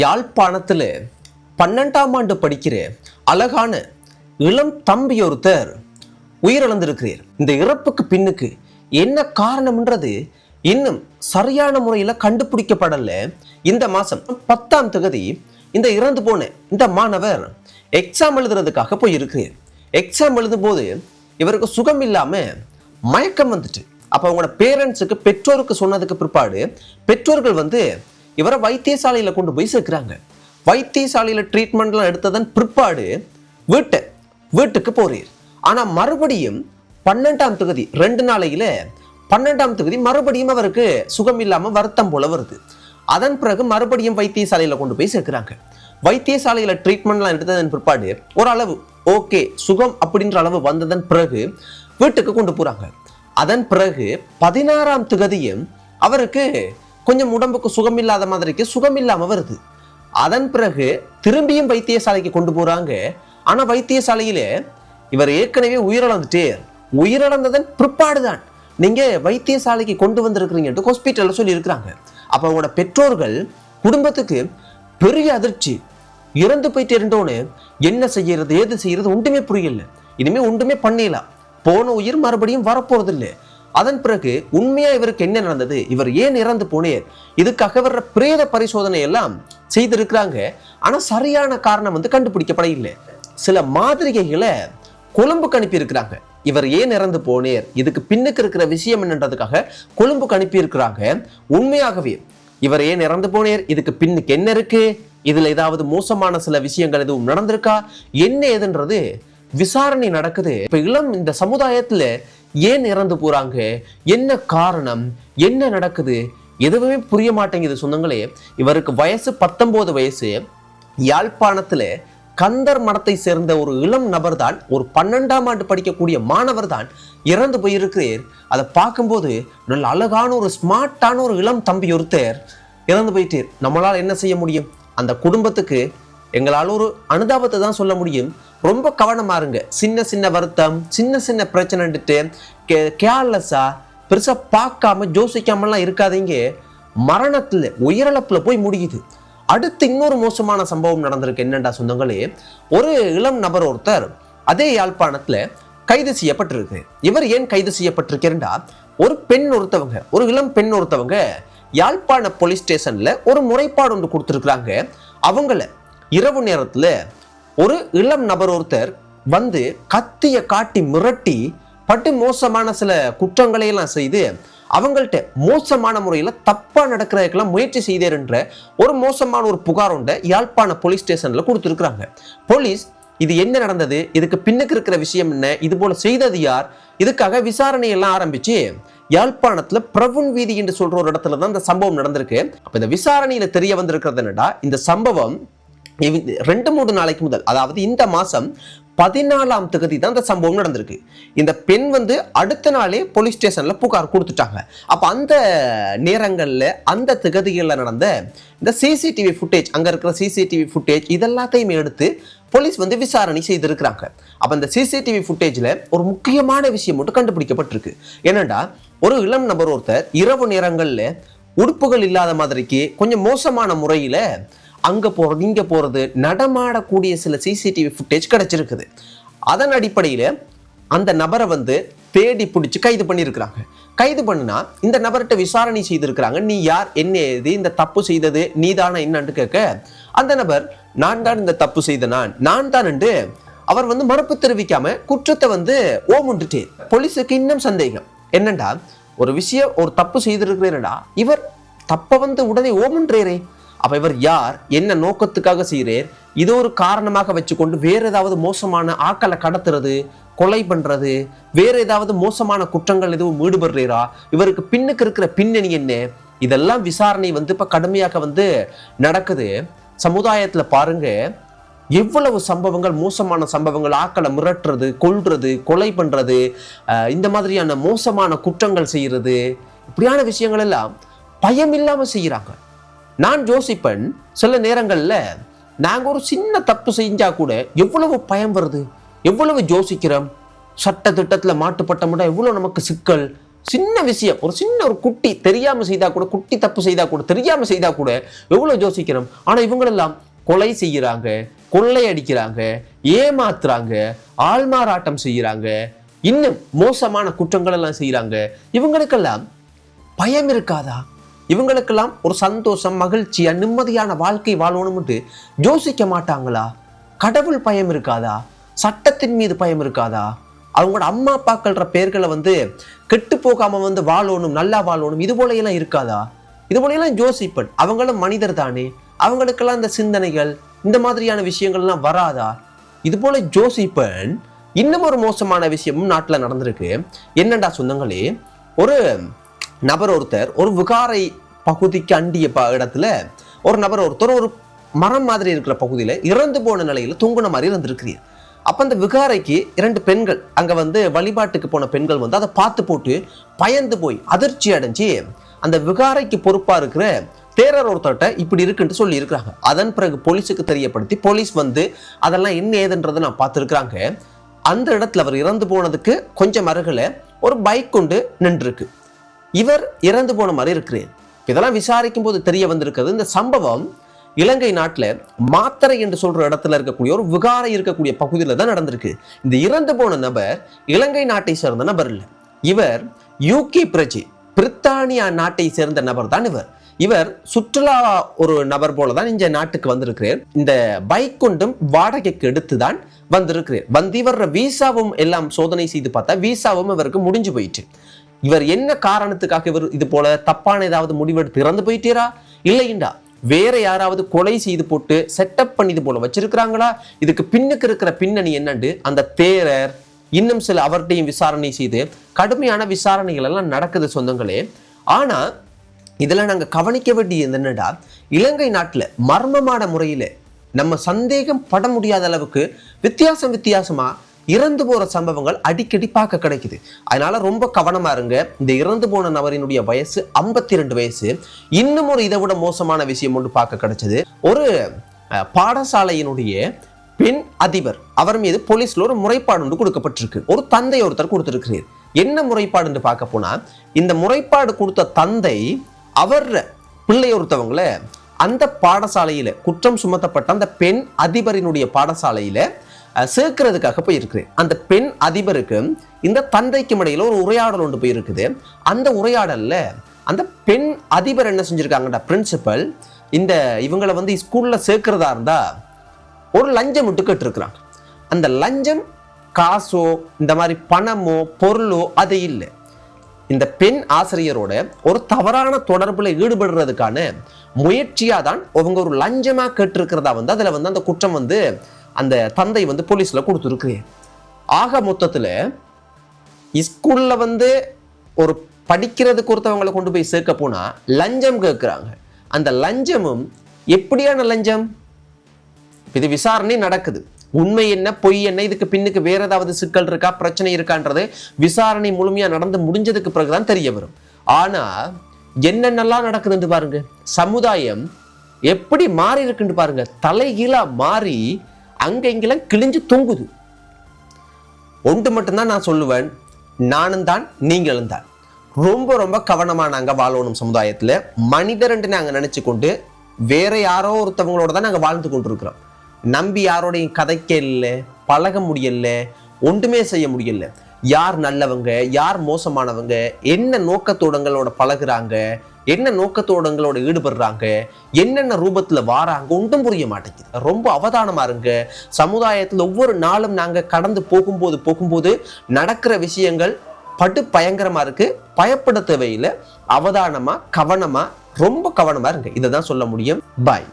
யாழ்ப்பாணத்தில் 12ஆம் ஆண்டு படிக்கிற அழகான இளம் தம்பி ஒருத்தர் உயிரிழந்திருக்கிறார். இந்த இறப்புக்கு பின்னுக்கு என்ன காரணம்ன்றது இன்னும் சரியான முறையில் கண்டுபிடிக்கப்படல. இந்த மாதம் 10ஆம் தேதி இந்த இறந்து போன இந்த மாணவர் எக்ஸாம் எழுதுறதுக்காக போயிருக்கிறார். எக்ஸாம் எழுதும் போது இவருக்கு சுகம் இல்லாமல் மயக்கம் வந்துட்டு, அப்போ அவங்களோட பேரண்ட்ஸுக்கு பெற்றோருக்கு சொன்னதுக்கு பிற்பாடு பெற்றோர்கள் இவரை வைத்தியசாலையில் கொண்டு போய் சேர்க்கிறாங்க. வைத்தியசாலையில் ட்ரீட்மெண்ட்லாம் எடுத்ததன் பிற்பாடு வீட்டுக்கு போறார். ஆனால் மறுபடியும் 12ஆம் தேதி 2 நாளையில 12ஆம் தேதி மறுபடியும் அவருக்கு சுகம் இல்லாமல் வருத்தம் போல வருது. அதன் பிறகு மறுபடியும் வைத்தியசாலையில் கொண்டு போய் சேர்க்கிறாங்க. வைத்தியசாலையில் ட்ரீட்மெண்ட்லாம் எடுத்ததன் பிற்பாடு ஓரளவு ஓகே சுகம் அப்படின்ற அளவு வந்ததன் பிறகு வீட்டுக்கு கொண்டு போறாங்க. அதன் பிறகு 16ஆம் தேதியும் அவருக்கு கொஞ்சம் உடம்புக்கு சுகம் இல்லாத மாதிரிக்கு சுகம் இல்லாம வருது. அதன் பிறகு திரும்பியும் வைத்தியசாலைக்கு கொண்டு போறாங்க. ஆனா வைத்தியசாலையில இவர் ஏற்கனவே உயிரிழந்ததன் பிற்பாடுதான் நீங்க வைத்தியசாலைக்கு கொண்டு வந்திருக்கிறீங்கன்னு ஹாஸ்பிட்டல்ல சொல்லி இருக்கிறாங்க. அப்ப அவங்களோட பெற்றோர்கள் குடும்பத்துக்கு பெரிய அதிர்ச்சி. இறந்து போயிட்டு இருந்தோன்னு என்ன செய்யறது ஏது செய்யறது ஒன்றுமே புரியல. இனிமே ஒன்றுமே பண்ணலாம். போன உயிர் மறுபடியும் வரப்போறது இல்லை. அதன் பிறகு உண்மையா இவருக்கு என்ன நடந்தது, இவர் ஏன் இறந்து போனேர், இதுக்காக வர்ற பிரேத பரிசோதனை எல்லாம் செய்திருக்கிறாங்க. ஆனா சரியான காரணம் கண்டுபிடிக்கப்பட இல்லை. சில மாதிரிகைகளை கொழும்புக்கு அனுப்பி இருக்கிறாங்க. இவர் ஏன் இறந்து போனேர், இதுக்கு பின்னுக்கு இருக்கிற விஷயம் என்னன்றதுக்காக கொழும்புக்கு அனுப்பி இருக்கிறாங்க. உண்மையாகவே இவர் ஏன் இறந்து போனேர், இதுக்கு பின்னுக்கு என்ன இருக்கு, இதுல ஏதாவது மோசமான சில விஷயங்கள் எதுவும் நடந்திருக்கா, என்ன ஏதுன்றது விசாரணை நடக்குது. இப்ப இந்த சமுதாயத்துல ஏன் இறந்து போறாங்க, என்ன காரணம், என்ன நடக்குது, எதுவுமே புரிய மாட்டேங்குது சொந்தங்களே. இவருக்கு வயசு 19 வயசு. யாழ்ப்பாணத்துல கந்தர் மடத்தை சேர்ந்த ஒரு இளம் நபர் தான், ஒரு 12ஆம் ஆண்டு படிக்கக்கூடிய மாணவர் தான் இறந்து போயிருக்கிறார். அதை பார்க்கும்போது நல்ல அழகான ஒரு ஸ்மார்ட்டான ஒரு இளம் தம்பி ஒருத்தர் இறந்து போயிட்டார். நம்மளால் என்ன செய்ய முடியும், அந்த குடும்பத்துக்கு எங்களால் ஒரு அனுதாபத்தை தான் சொல்ல முடியும். ரொம்ப கவனமா இருங்க. சின்ன சின்ன வருத்தம், சின்ன சின்ன பிரச்சனைட்டு கேர்லெஸ்ஸா பெருசா பார்க்காம யோசிக்காமலாம் இருக்காதீங்க. மரணத்துல உயிரிழப்புல போய் முடியுது. அடுத்து இன்னொரு மோசமான சம்பவம் நடந்திருக்கு. என்னண்டா சொந்தங்களே, ஒரு இளம் நபர் ஒருத்தர் அதே யாழ்ப்பாணத்துல கைது செய்யப்பட்டிருக்கு. இவர் ஏன் கைது செய்யப்பட்டிருக்கிறா, ஒரு இளம் பெண் ஒருத்தவங்க யாழ்ப்பாண போலீஸ் ஸ்டேஷன்ல ஒரு முறைப்பாடு ஒன்று கொடுத்துருக்குறாங்க. அவங்கள இரவு நேரத்துல ஒரு இளம் நபர் ஒருத்தர் கத்திய காட்டி மிரட்டி பட்டு மோசமான சில குற்றங்களை எல்லாம் செய்து அவங்கள்ட்ட மோசமான முறையில் தப்பா நடக்கிறதுக்கெல்லாம் முயற்சி செய்தார் என்ற ஒரு மோசமான ஒரு புகார் ஒன்றை யாழ்ப்பாண போலீஸ் ஸ்டேஷன்ல கொடுத்துருக்குறாங்க. போலீஸ் இது என்ன நடந்தது, இதுக்கு பின்னுக்கு இருக்கிற விஷயம் என்ன, இது போல செய்தது யார், இதுக்காக விசாரணை எல்லாம் ஆரம்பிச்சு யாழ்ப்பாணத்துல பிரவுன் வீதி என்று சொல்ற ஒரு இடத்துல தான் இந்த சம்பவம் நடந்திருக்கு. அப்ப இந்த விசாரணையில தெரிய வந்திருக்கிறது என்னடா, இந்த சம்பவம் 2-3 நாளைக்கு முதல், அதாவது இந்த மாசம் 14ஆம் தேதி தான் இந்த சம்பவம் நடந்திருக்கு. இந்த பெண் அடுத்த நாளே போலீஸ் ஸ்டேஷன்ல புகார் கொடுத்துட்டாங்க. அப்ப அந்த நேரங்கள்ல அந்த தேதிகளில் நடந்த இந்த சிசிடிவி ஃபுட்டேஜ், அங்க இருக்கிற சிசிடிவி ஃபுட்டேஜ் இதெல்லாத்தையுமே எடுத்து போலீஸ் விசாரணை செய்திருக்கிறாங்க. அப்ப இந்த சிசிடிவி ஃபுட்டேஜ்ல ஒரு முக்கியமான விஷயம் மட்டும் கண்டுபிடிக்கப்பட்டிருக்கு. என்னடா, ஒரு இளம் நபர் ஒருத்தர் இரவு நேரங்கள்ல உடுப்புகள் இல்லாத மாதிரிக்கு கொஞ்சம் மோசமான முறையில அங்க போறது இங்க போறது நடமாடக்கூடிய சில சிசிடிவி ஃபுட்டேஜ் கிடைச்சிருக்குது. அதன் அடிப்படையில அந்த நபரை தேடி பிடிச்சி கைது பண்ணியிருக்கிறாங்க. கைது பண்ணுனா இந்த நபர்கிட்ட விசாரணை செய்திருக்கிறாங்க. நீ யார், என்ன ஏது, இந்த தப்பு செய்தது நீதானா என்னன்னு கேட்க, அந்த நபர் நான் தான் இந்த தப்பு செய்த நான் தான் என்று அவர் மறுப்பு தெரிவிக்காம குற்றத்தை ஓமுண்டுட்டே. போலீஸுக்கு இன்னும் சந்தேகம் என்னண்டா, ஒரு விஷயம் ஒரு தப்பு செய்திருக்கிறேன்டா, இவர் தப்ப உடனே ஓமுன்றேரே, அப்ப இவர் யார், என்ன நோக்கத்துக்காக செய்யறார், இது ஒரு காரணமாக வச்சுக்கொண்டு வேற ஏதாவது மோசமான ஆக்களை கடத்துறது, கொலை பண்றது, வேற ஏதாவது மோசமான குற்றங்கள் எதுவும் ஈடுபடுறா, இவருக்கு பின்னுக்கு இருக்கிற பின்னணி என்ன, இதெல்லாம் விசாரணை இப்ப கடுமையாக நடக்குது. சமுதாயத்துல பாருங்க எவ்வளவு சம்பவங்கள், மோசமான சம்பவங்கள், ஆக்களை மிரட்டுறது, கொல்றது, கொலை பண்றது, இந்த மாதிரியான மோசமான குற்றங்கள் செய்யறது, இப்படியான விஷயங்கள் எல்லாம் பயம் இல்லாம செய்யறாங்க. நான் யோசிப்பேன், சில நேரங்கள்ல நாங்க ஒரு சின்ன தப்பு செஞ்சா கூட எவ்வளவு பயம் வருது, எவ்வளவு யோசிக்கிறோம். சட்ட திட்டத்துல மாட்டுப்பட்டோம்னா எவ்வளவு நமக்கு சிக்கல், சின்ன விஷயம், ஒரு சின்ன ஒரு குட்டி தெரியாம செய்தா கூட, குட்டி தப்பு செய்தா கூட, தெரியாம செய்தா கூட எவ்வளவு யோசிக்கிறோம். ஆனா இவங்களெல்லாம் கொலை செய்யறாங்க, கொள்ளை அடிக்கிறாங்க, ஏமாத்துறாங்க, ஆள்மாறாட்டம் செய்யறாங்க, இன்னும் மோசமான குற்றங்கள் எல்லாம் செய்யறாங்க. இவங்களுக்கெல்லாம் பயம் இருக்காதா? இவங்களுக்கெல்லாம் ஒரு சந்தோஷம், மகிழ்ச்சியா, நிம்மதியான வாழ்க்கை வாழணும்னு யோசிக்க மாட்டாங்களா? கடவுள் பயம் இருக்காதா? சட்டத்தின் மீது பயம் இருக்காதா? அவங்களோட அம்மா அப்பாக்கள்ற பேர்களை கெட்டு போகாம வாழணும், நல்லா வாழணும், இது போல எல்லாம் இருக்காதா? இது போல எல்லாம் யோசிப்பன். அவங்களும் மனிதர் தானே, அவங்களுக்கெல்லாம் இந்த சிந்தனைகள், இந்த மாதிரியான விஷயங்கள்லாம் வராதா? இது போல யோசிப்பன். இன்னும் ஒரு மோசமான விஷயமும் நாட்டுல நடந்திருக்கு. என்னண்டா சொந்தங்களே, ஒரு நபர் ஒருத்தர் ஒரு விகாரை பகுதிக்கு அண்டிய இடத்துல ஒரு நபர் ஒருத்தர் ஒரு மரம் மாதிரி இருக்கிற பகுதியில இறந்து போன நிலையில தூங்குன மாதிரி இருந்திருக்கிறார். அப்ப அந்த விகாரைக்கு 2 பெண்கள் அங்க வழிபாட்டுக்கு போன பெண்கள் அதை பார்த்து போட்டு பயந்து போய் அதிர்ச்சி அடைஞ்சு அந்த விகாரைக்கு பொறுப்பா இருக்கிற தேரர் ஒருத்தர்கிட்ட இப்படி இருக்குன்னு சொல்லி இருக்கிறாங்க. அதன் பிறகு போலீஸுக்கு தெரியப்படுத்தி போலீஸ் அதெல்லாம் என்ன ஏதுன்றதை நான் பார்த்துருக்குறாங்க. அந்த இடத்துல அவர் இறந்து போனதுக்கு கொஞ்சம் அருகில ஒரு பைக் கொண்டு நின்றுருக்கு. இவர் இறந்து போன மாதிரி இருக்கிறார். இதெல்லாம் விசாரிக்கும் போது தெரிய வந்திருக்கிறது, இந்த சம்பவம் இலங்கை நாட்டில் மாத்தரை என்று சொல்ற இடத்துல இருக்கக்கூடிய ஒரு விகாரை இருக்கக்கூடிய பகுதியில் தான் நடந்திருக்கு. இந்த இறந்து போன நபர் இலங்கை நாட்டை சேர்ந்த நபர் இல்லை. இவர் யூகே பிரஜை, பிரித்தானியா நாட்டை சேர்ந்த நபர் தான் இவர். இவர் சுற்றுலா ஒரு நபர் போலதான் இந்த நாட்டுக்கு வந்திருக்கிறார். இந்த பைக் கொண்டும் வாடகைக்கு எடுத்துதான் வந்திருக்கிறார். இவர் வீசாவும் எல்லாம் சோதனை செய்து பார்த்தா வீசாவும் இவருக்கு முடிஞ்சு போயிட்டு. இவர் என்ன காரணத்துக்காக இவர் இது போல தப்பான ஏதாவது முடிவெடுத்து இறந்து போயிட்டீரா, இல்லைண்டா வேற யாராவது கொலை செய்து போட்டு செட்டப் பண்ணி இது போல வச்சிருக்கிறாங்களா, இதுக்கு பின்னுக்கு இருக்கிற பின்னணி என்னண்டு அந்த தேரர் இன்னும் சில அவர்கிட்டையும் விசாரணை செய்து கடுமையான விசாரணைகள் எல்லாம் நடக்குது சொந்தங்களே. ஆனா இதுல நாங்க கவனிக்க வேண்டியது என்னடா, இலங்கை நாட்டுல மர்மமான முறையில நம்ம சந்தேகம் பட முடியாத அளவுக்கு வித்தியாசமா இறந்து போற சம்பவங்கள் அடிக்கடி பார்க்க கிடைக்குது. அதனால ரொம்ப கவனமா இருங்க. இந்த இறந்து போன நபரினுடைய வயசு 52 வயசு. இன்னும் ஒரு இதை விட மோசமான விஷயம் ஒன்று பார்க்க கிடைச்சது. ஒரு பாடசாலையினுடைய பெண் அதிபர், அவர் மீது போலீஸ்ல ஒரு முறைப்பாடு ஒன்று கொடுக்கப்பட்டிருக்கு. ஒரு தந்தை ஒருத்தர் கொடுத்திருக்கிறார். என்ன முறைப்பாடு என்று பார்க்க போனா, இந்த முறைப்பாடு கொடுத்த தந்தை அவர் பிள்ளை ஒருத்தவங்களை அந்த பாடசாலையில குற்றம் சுமத்தப்பட்ட அந்த பெண் அதிபரினுடைய பாடசாலையில சேர்க்கிறதுக்காக போயிருக்கிறேன். அந்த பெண் அதிபருக்கு இந்த தந்தைக்கும் இடையில ஒரு உரையாடல் ஒன்று போயிருக்குது. அந்த உரையாடல்ல அந்த பெண் அதிபர் என்ன செஞ்சிருக்காங்கடா, பிரின்சிபல் இந்த இவங்களை ஸ்கூல்ல சேர்க்கிறதா இருந்தா ஒரு லஞ்சம் விட்டு கேட்டிருக்கிறாங்க. அந்த லஞ்சம் காசோ இந்த மாதிரி பணமோ பொருளோ அது இல்லை. இந்த பெண் ஆசிரியரோட ஒரு தவறான தொடர்புல ஈடுபடுறதுக்கான முயற்சியா தான் அவங்க ஒரு லஞ்சமா கேட்டிருக்கிறதா அதுல அந்த குற்றம் அந்த தந்தை போலீஸ்ல கொடுத்துருக்கு. ஆக மொத்தத்துல ஸ்கூல்ல ஒரு படிக்கிறதுக்கு ஒருத்தவங்களை கொண்டு போய் சேர்க்க போனா லஞ்சம் கேட்கிறாங்க. அந்த லஞ்சமும் எப்படியான லஞ்சம், இது விசாரணை நடக்குது. உண்மை என்ன பொய் என்ன, இதுக்கு பின்னுக்கு வேற ஏதாவது சிக்கல் இருக்கா, பிரச்சனை இருக்கான்றது விசாரணை முழுமையா நடந்து முடிஞ்சதுக்கு பிறகுதான் தெரிய வரும். ஆனா என்னென்னலாம் நடக்குதுன்னு பாருங்க. சமுதாயம் எப்படி மாறி இருக்குன்னு பாருங்க. தலைகீழா மாறி அங்க இங்கெல்லாம் கிழிஞ்சு தொங்குது. ஒன்று மட்டும்தான் நான் சொல்லுவேன், நானும் தான் நீங்களும் தான். ரொம்ப ரொம்ப கவனமா நாங்க வாழணும். சமுதாயத்துல மனிதர் என்று நாங்க நினைச்சு கொண்டு வேற யாரோ ஒருத்தவங்களோட தான் நாங்க வாழ்ந்து கொண்டிருக்கிறோம். நம்பி யாரோடையும் கதைக்க இல்லை, பழக முடியல, ஒன்றுமே செய்ய முடியல. யார் நல்லவங்க யார் மோசமானவங்க, என்ன நோக்கத்தோடங்களோட பழகுறாங்க, என்ன நோக்கத்தோடங்களோட ஈடுபடுறாங்க, என்னென்ன ரூபத்துல வாராங்க, ஒன்றும் புரிய மாட்டேங்குது. ரொம்ப அவதானமா இருங்க. சமுதாயத்துல ஒவ்வொரு நாளும் நாங்க கடந்து போகும்போது நடக்கிற விஷயங்கள் படு பயங்கரமா இருக்கு. பயப்பட தேவையில்லை. அவதானமா கவனமா ரொம்ப கவனமா இருங்க. இதை தான் சொல்ல முடியும். பாய்.